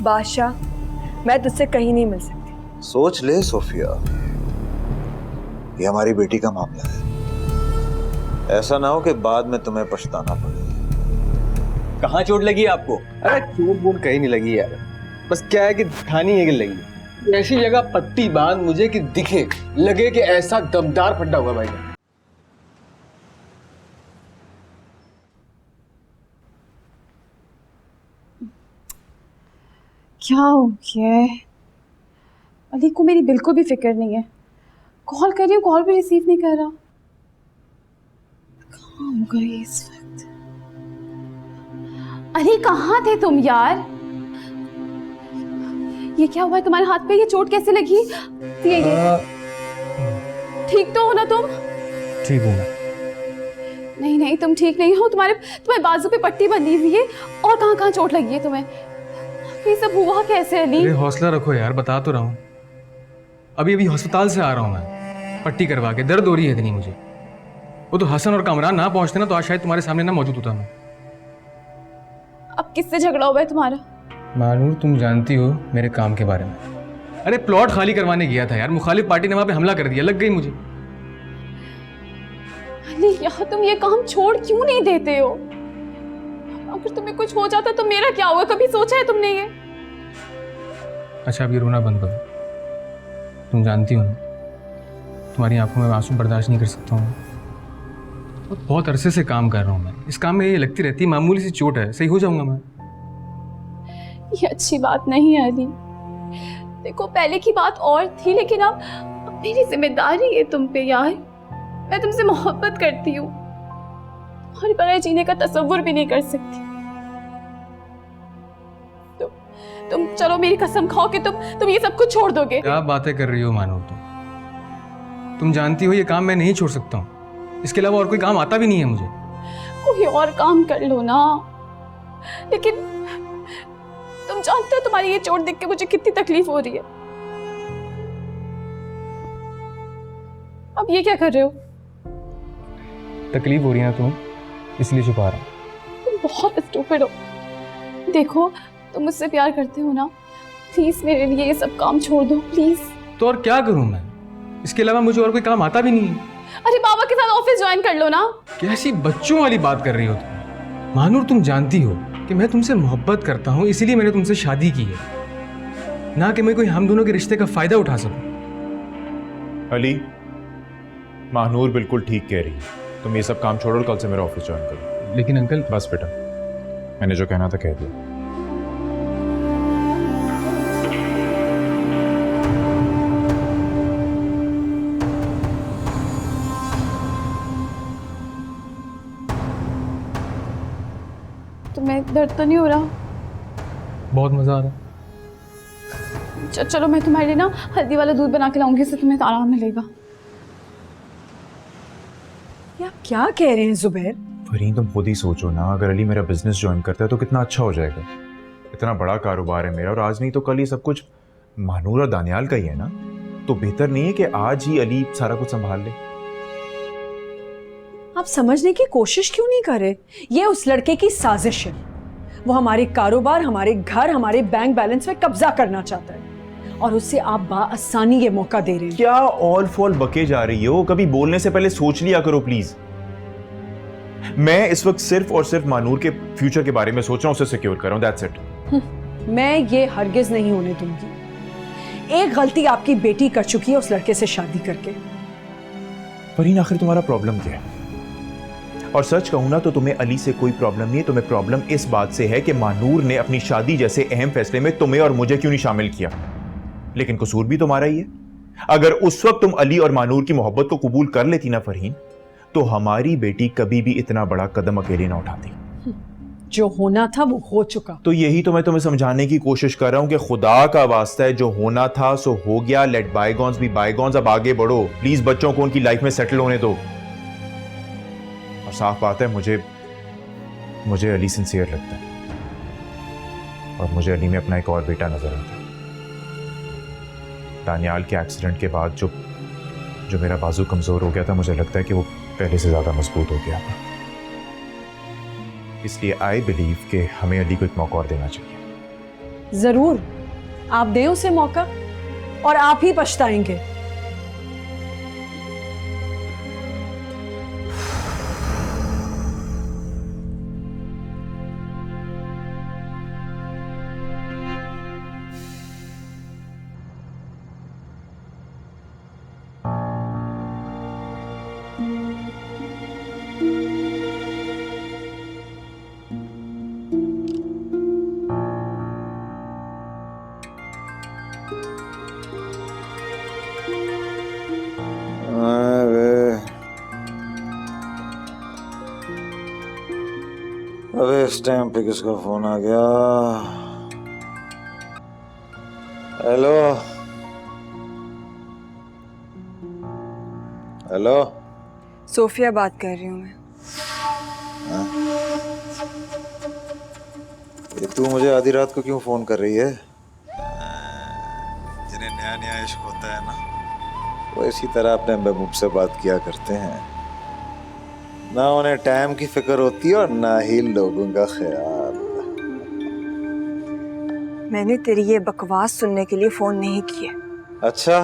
बादशाह, मैं तुझसे कहीं नहीं मिल सकती। सोच ले सोफिया, ये हमारी बेटी का मामला है। ऐसा ना हो कि बाद में तुम्हें पछताना पड़े। कहाँ चोट लगी है आपको? अरे चोट वोट कहीं नहीं लगी यार, बस क्या है कि ठानी है कि लगी। ऐसी जगह पट्टी बांध मुझे कि दिखे, लगे कि ऐसा दमदार फड्डा हुआ भाई। क्या हो गया है? अली को मेरी बिल्कुल भी फिक्र नहीं है। कॉल कर रही हूँ, कॉल भी रिसीव नहीं कर रहा। कहाँ हो गई इस वक्त? अली कहाँ थे तुम यार? ये क्या हुआ है तुम्हारे हाथ पे? ये चोट कैसे लगी? ये ठीक तो हो ना तुम? ठीक हूँ। नहीं नहीं, तुम ठीक नहीं हो। तुम्हारे बाजू पे पट्टी बंधी हुई है। और कहाँ कहाँ चोट लगी है तुम्हें? ये सब हुआ कैसे अली? अरे हौसला रखो यार, बता तो रहा हूँ। अभी अभी अस्पताल से आ रहा हूँ मैं, पट्टी करवा के। दर्द हो रही है इतनी मुझे। वो तो हसन और कामरान ना पहुंचते ना तो आज शायद तुम्हारे सामने ना मौजूद होता मैं। अब किससे झगड़ा हुआ है तुम्हारा? मानूर, तुम जानती हो मेरे काम के बारे में। अरे प्लॉट खाली करवाने गया था यार, मुखालिफ पार्टी ने वहां पे हमला कर दिया, लग गई मुझे। अली यार, तुम ये काम छोड़ क्यों नहीं देते हो? अगर तुम्हें कुछ हो जाता तो मेरा क्या होगा? कभी सोचा है तुमने ये? अच्छा अब ये रोना बंद करो। तुम जानती हो ना, तुम्हारी आंखों में आंसू बर्दाश्त नहीं कर सकता हूँ। और बहुत अरसे से काम कर रहा हूँ मैं इस काम में। ये लगती रहती है मामूली सी चोट है, सही हो जाऊंगा मैं। ये अच्छी बात नहीं है अली। देखो पहले की बात और थी, लेकिन अब मेरी जिम्मेदारी है तुम पे यार। मैं तुमसे मोहब्बत करती हूँ, तुम्हारे बगैर जीने का तसव्वुर भी नहीं कर सकती। तुम चलो, मेरी कसम खाओ कि तुम ये सब कुछ छोड़ दोगे। क्या बातें कर रही हो मानव? तुम जानती हो ये काम मैं नहीं छोड़ सकता हूँ। इसके अलावा और कोई काम आता भी नहीं है मुझे। कोई और काम कर लो ना। लेकिन तुम जानते हो तुम्हारी ये चोट देख के मुझे कितनी तकलीफ हो रही है। अब ये क्या कर रहे हो? तकलीफ हो रही है ना तुम्हें, इसलिए छुपा रहा हूँ। तुम बहुत स्टूपिड हो। देखो तुम मुझसे प्यार करते हो ना, प्लीज मेरे लिए ये सब काम छोड़ दो प्लीज। तो और क्या करूं मैं? इसके अलावा मुझे और कोई काम आता भी नहीं है। अरे बाबा के साथ ऑफिस ज्वाइन कर लो ना। कैसी बच्चों वाली बात कर रही हो तुम? मानूर, तुम जानती हो कि मैं तुमसे मोहब्बत करता हूँ, इसीलिए मैंने तुमसे शादी की है, ना कि मैं कोई हम दोनों के रिश्ते का फायदा उठा सकूं। अली, महानूर बिल्कुल ठीक कह रही है। तुम ये सब काम छोड़ो और कल से मेरा ऑफिस ज्वाइन करो। लेकिन अंकल। बस बेटा, मैंने जो कहना था कह दिया। तुम्हें दर्द तो नहीं हो रहा? बहुत मजा आ रहा है। चलो मैं तुम्हारे लिए ना हल्दी वाला दूध बना के लाऊंगी, इससे तुम्हें आराम मिलेगा। ये आप क्या कह रहे हैं जुबैर? फरीन, तुम खुद ही सोचो ना, अगर अली मेरा बिजनेस ज्वाइन करता है तो कितना अच्छा हो जाएगा। इतना बड़ा कारोबार है मेरा, और आज नहीं तो कल ये सब कुछ महानूर और दानियाल का ही है ना। तो बेहतर नहीं है कि आज ही अली सारा कुछ संभाल ले? आप समझने की कोशिश क्यों नहीं कर रहे? ये उस लड़के की साजिश है। वो हमारे कारोबार, हमारे घर, हमारे बैंक बैलेंस में कब्जा करना चाहता है, और उससे आप बाआसानी ये मौका दे रहे हैं। क्या ऑल फॉल बके जा रही हो? कभी बोलने से पहले सोच लिया करो प्लीज। मैं इस वक्त सिर्फ और सिर्फ मानूर के फ्यूचर के बारे में सोच रहा हूं, उसे सिक्योर कर रहा हूं, दैट्स इट। मैं ये हरगिज नहीं होने दूंगी। एक गलती आपकी बेटी कर चुकी है उस लड़के से शादी करके। फरीन, आखिर तुम्हारा प्रॉब्लम क्या है? और सच कहूं ना तो तुम्हें अली से कोई प्रॉब्लम नहीं है। तुम्हें प्रॉब्लम इस बात से है कि मानूर ने अपनी शादी जैसे अहम फैसले में तुम्हें और मुझे क्यों नहीं शामिल किया। लेकिन कसूर भी तुम्हारा ही है। अगर उस वक्त तुम अली और मानूर की मोहब्बत को कबूल कर लेती ना फरहीन, तो हमारी बेटी कभी भी इतना बड़ा कदम अकेले ना उठाती। जो होना था वो हो चुका। तो यही तो मैं तुम्हें समझाने की कोशिश कर रहा हूं कि खुदा का वास्ता है, जो होना था सो हो गया। Let bygones be bygones. अब आगे बढ़ो प्लीज, बच्चों को उनकी लाइफ में सेटल होने दो। और साफ बात है, मुझे अली सिंसियर लगता है, और मुझे अली में अपना एक और बेटा नजर आता है। दानियाल के एक्सीडेंट के बाद जो मेरा बाजू कमजोर हो गया था, मुझे लगता है कि वो पहले से ज्यादा मजबूत हो गया था। इसलिए आई बिलीव कि हमें अली को एक मौका और देना चाहिए। जरूर, आप दें उसे मौका और आप ही पछताएंगे। अबे इस टाइम पे किसका फोन आ गया? हेलो हेलो, सोफिया बात कर रही हूँ मैं। ये तू मुझे आधी रात को क्यों फोन कर रही है? जिन्हें नया नया इश्क होता है ना, वो इसी तरह अपने महबूब से बात किया करते हैं। ना उन्हें टाइम की फिक्र होती है और ना ही लोगों का ख्याल। मैंने तेरी ये बकवास सुनने के लिए फोन नहीं किया। अच्छा,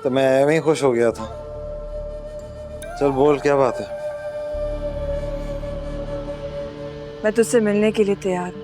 तो मैं एवं ही खुश हो गया था। चल बोल, क्या बात है? मैं तुझसे मिलने के लिए तैयार हूँ।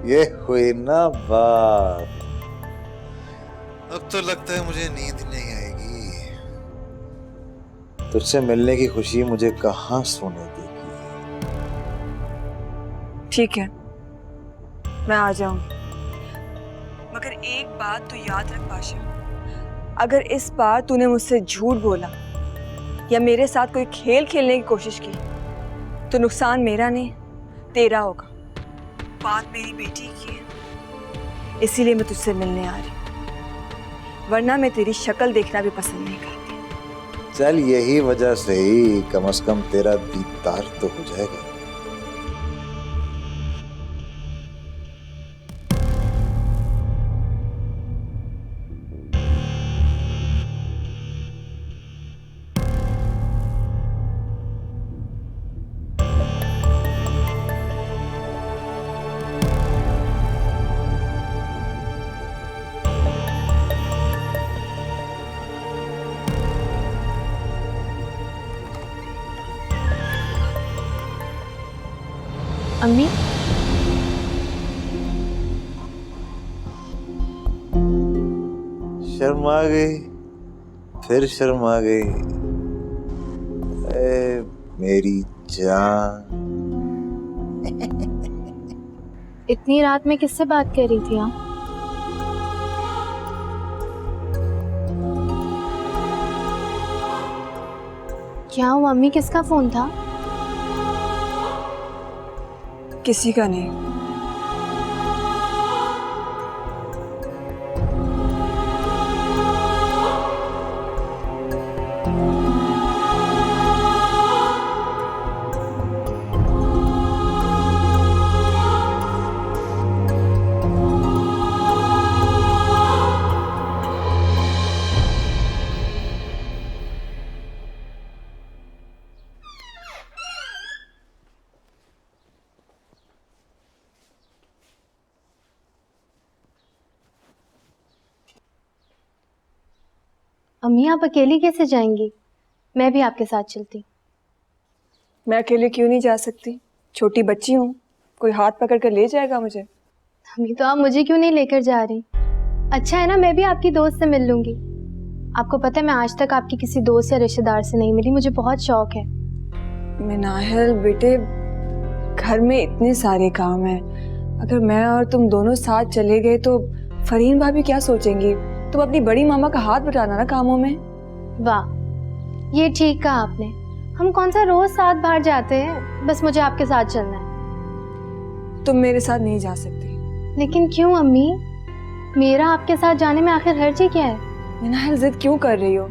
ये हुई ना बात। अब तो लगता है मुझे नींद नहीं आएगी। तुझसे मिलने की खुशी मुझे कहाँ सोने देगी। ठीक है, मैं आ जाऊंगी, मगर एक बात तू याद रख पाशा, अगर इस बार तूने मुझसे झूठ बोला या मेरे साथ कोई खेल खेलने की कोशिश की तो नुकसान मेरा नहीं तेरा होगा। बात मेरी बेटी की है, इसीलिए मैं तुझसे मिलने आ रही हूँ, वरना मैं तेरी शक्ल देखना भी पसंद नहीं करती। चल, यही वजह से ही कम से कम तेरा दीदार तो हो जाएगा। अम्मी, शर्मा गई, फिर शर्मा गई। ए, मेरी जान। इतनी रात में किससे बात कर रही थी आप? क्या हुआ अम्मी, किसका फोन था? किसी का नहीं। अम्मी, आप अकेली कैसे जाएंगी? मैं भी आपके साथ चलती। मैं अकेले क्यों नहीं जा सकती? छोटी बच्ची हूँ, कोई हाथ पकड़ कर ले जाएगा मुझे। अम्मी, तो आप मुझे क्यों नहीं लेकर जा रही? अच्छा है ना, मैं भी आपकी दोस्त से मिल लूंगी। आपको पता है मैं आज तक आपकी किसी दोस्त या रिश्तेदार से नहीं मिली, मुझे बहुत शौक है। मिनाहल बेटे, घर में इतने सारे काम हैं, अगर मैं और तुम दोनों साथ चले गए तो फरीन भाभी क्या सोचेंगी? तुम अपनी बड़ी मामा का हाथ बटाना ना कामों में। वाह, ये ठीक कहा आपने। हम कौन सा रोज साथ बाहर जाते हैं, बस मुझे आपके साथ चलना है। तुम मेरे साथ नहीं जा सकती। लेकिन क्यों अम्मी? मेरा आपके साथ जाने में आखिर हर्ज ही क्या है? मिनाल, जिद क्यों कर रही हो?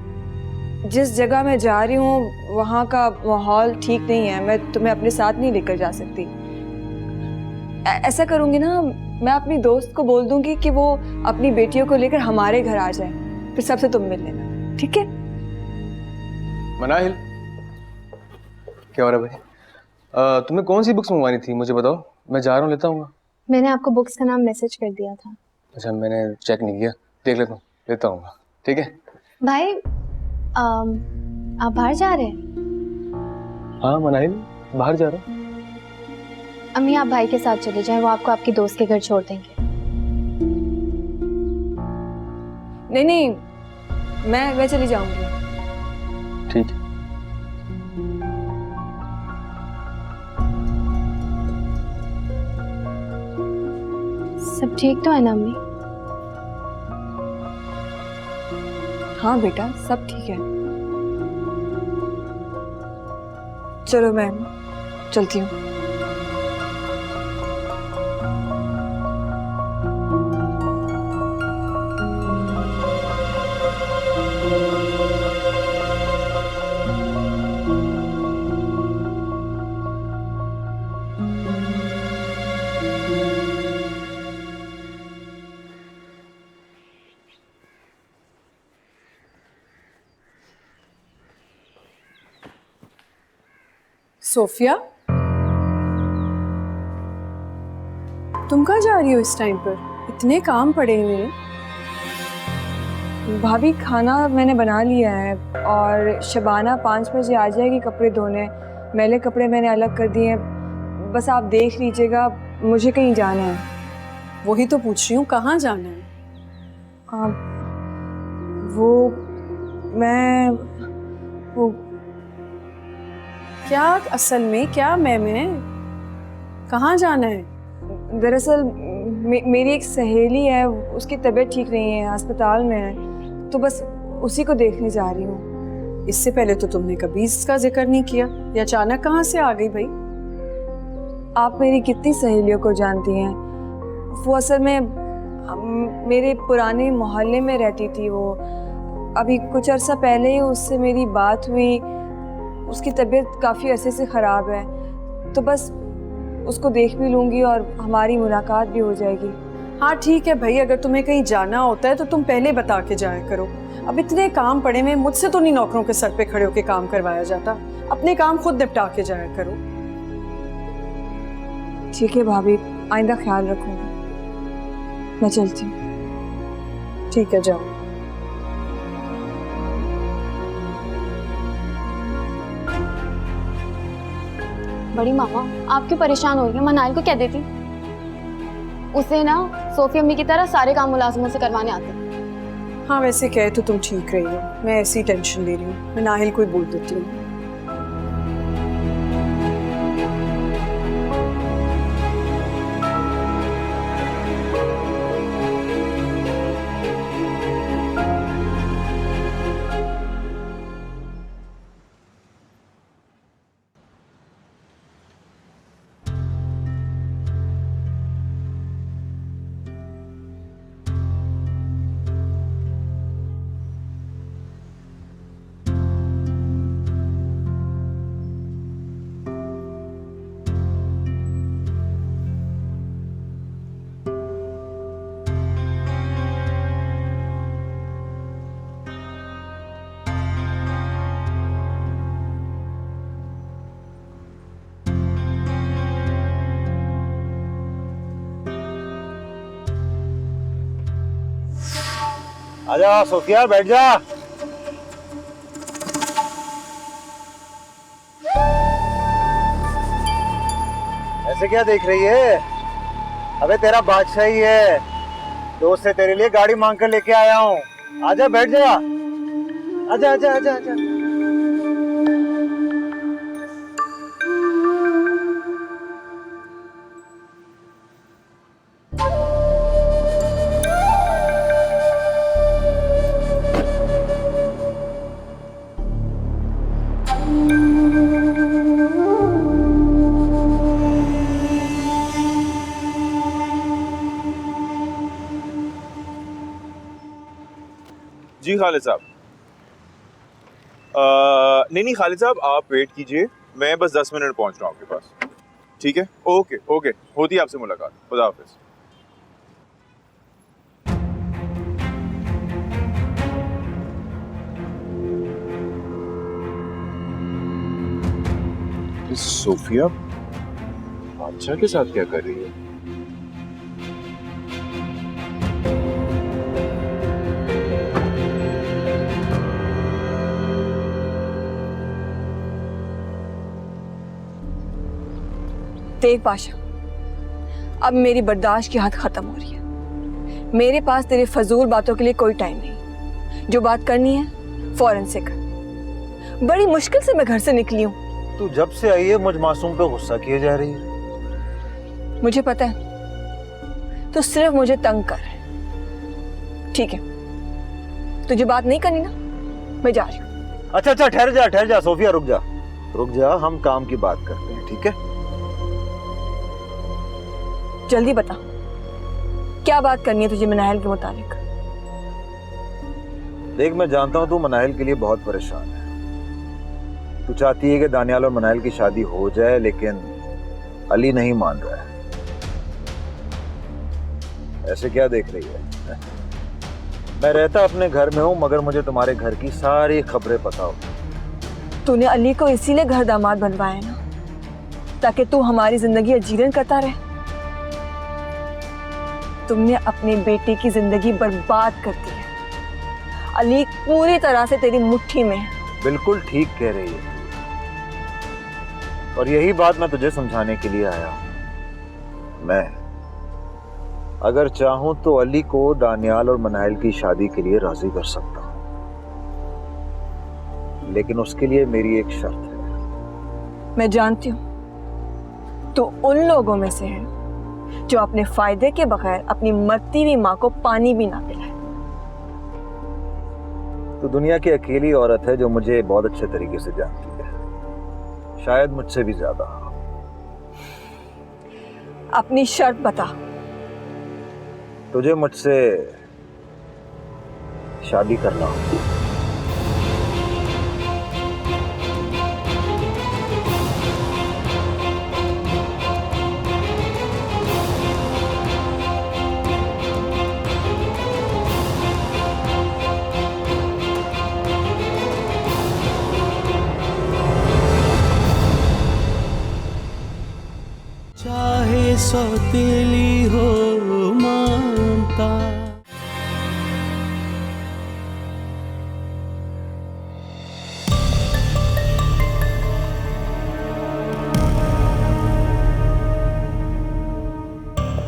जिस जगह मैं जा रही हूँ वहाँ का माहौल ठीक नहीं है, मैं तुम्हें अपने साथ नहीं लेकर जा सकती। ऐसा करूँगी ना, मैं अपनी दोस्त को बोल दूँगी कि वो अपनी बेटियों को लेकर हमारे घर आ जाए, फिर सबसे तुम मिल लेना, ठीक है? मनाहिल, क्या हो रहा है भाई? तुम्हें कौन सी बुक्स मंगवानी थी मुझे बताओ, मैं जा रहा हूँ, लेता हूँ। मैंने आपको बुक्स का नाम मैसेज कर दिया था। अच्छा, मैंने चेक नहीं किया, देख लेता हूँ, लेता हूँ, ठीक है? भाई आप बाहर जा रहे हैं? हाँ मनाहिल, बाहर जा रहा हूँ। अम्मी आप भाई के साथ चले जाएं, वो आपको आपकी दोस्त के घर छोड़ देंगे। नहीं नहीं, मैं चली जाऊंगी। ठीक है। सब ठीक तो है ना अम्मी? हाँ बेटा, सब ठीक है। चलो मैं चलती हूँ। सोफिया, तुम कहाँ जा रही हो इस टाइम पर? इतने काम पड़े हुए हैं। भाभी, खाना मैंने बना लिया है और शबाना 5 बजे आ जाएगी कपड़े धोने। मैले कपड़े मैंने अलग कर दिए हैं, बस आप देख लीजिएगा, मुझे कहीं जाना है। वही तो पूछ रही हूँ, कहाँ जाना है? वो क्या असल में, क्या मैं कहाँ जाना है? दरअसल मेरी एक सहेली है, उसकी तबीयत ठीक नहीं है, अस्पताल में है, तो बस उसी को देखने जा रही हूँ। इससे पहले तो तुमने कभी इसका जिक्र नहीं किया, ये अचानक कहाँ से आ गई भाई? आप मेरी कितनी सहेलियों को जानती हैं। वो असल में मेरे पुराने मोहल्ले में रहती थी। वो अभी कुछ अर्सा पहले ही उससे मेरी बात हुई, उसकी तबीयत काफ़ी अरसे से ख़राब है, तो बस उसको देख भी लूँगी और हमारी मुलाकात भी हो जाएगी। हाँ ठीक है भाई, अगर तुम्हें कहीं जाना होता है तो तुम पहले बता के जाया करो। अब इतने काम पड़े हुए, मुझसे तो नहीं नौकरों के सर पे खड़े होकर काम करवाया जाता, अपने काम खुद निपटा के जाया करो। ठीक है भाभी, आइंदा ख्याल रखूँगी। मैं चलती हूँ। ठीक है, जाओ। बड़ी मामा, आप क्यों परेशान हो रही हैं? मनाइल को कह देती, उसे ना सोफी अम्मी की तरह सारे काम मुलाजिमों से करवाने आते हैं। हाँ वैसे कहे तो तुम ठीक रही हो, मैं ऐसी टेंशन ले रही हूँ, मैं नाहिल को ही बोल देती हूँ। आजा सोफिया, बैठ जा। ऐसे क्या देख रही है? अबे तेरा बादशाह ही है, दोस्त से तेरे लिए गाड़ी मांग कर लेके आया हूँ। आजा बैठ जा, आजा आजा आजा आजा। जी खालिद साहब। नहीं खालिद साहब, आप वेट कीजिए, मैं बस 10 मिनट पहुंच रहा हूँ आपके पास। ठीक है, ओके ओके, होती है आपसे मुलाकात। खुदा हाफिज। सोफिया बादशाह के साथ क्या कर रही है? देख बादशाह, अब मेरी बर्दाश्त की हद खत्म हो रही है। मेरे पास तेरी फजूल बातों के लिए कोई टाइम नहीं। जो बात करनी है फौरन से कर। बड़ी मुश्किल से मैं घर से निकली हूँ। तू जब से आई है मुझ मासूम पे गुस्सा किए जा रही है। मुझे पता है तो सिर्फ मुझे तंग कर रहा है। ठीक है, तुझे बात नहीं करनी ना, मैं जा रही हूँ। अच्छा ठहर जा सोफिया, रुक जा, हम काम की बात करते हैं, ठीक है? जल्दी बता, क्या बात करनी है तुझे मनाहिल के मुताबिक? देख, मैं जानता हूं तू मनाहिल के लिए बहुत परेशान है। तू चाहती है कि दानियाल और मनाहिल की शादी हो जाए, लेकिन अली नहीं मान रहा है। ऐसे क्या देख रही है? मैं रहता अपने घर में हूं, मगर मुझे तुम्हारे घर की सारी खबरें पता हो। तूने अली को इसीलिए घर दामाद बनवाया ना, ताकि तू हमारी जिंदगी अजीरन करता रहे। तुमने अपने बेटे की जिंदगी बर्बाद कर दी है। अली पूरी तरह से तेरी मुट्ठी में है। बिल्कुल ठीक कह रही है, और यही बात मैं तुझे समझाने के लिए आया हूं। मैं अगर चाहूं तो अली को दानियाल और मनाहिल की शादी के लिए राजी कर सकता हूं, लेकिन उसके लिए मेरी एक शर्त है। मैं जानती हूं तो उन लोगों में से है जो अपने फायदे के बगैर अपनी मरती हुई माँ को पानी भी ना पिलाए। तो दुनिया की अकेली औरत है जो मुझे बहुत अच्छे तरीके से जानती है, शायद मुझसे भी ज्यादा। अपनी शर्त बता। तुझे मुझसे शादी करना हो। चाहे सौतेली हो मानता।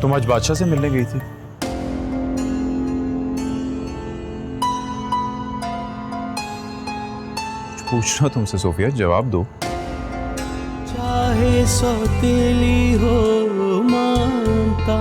तुम आज बादशाह से मिलने गई थी? पूछ रहा तुमसे सोफिया, जवाब दो। चाहे सौतेली हो मानता।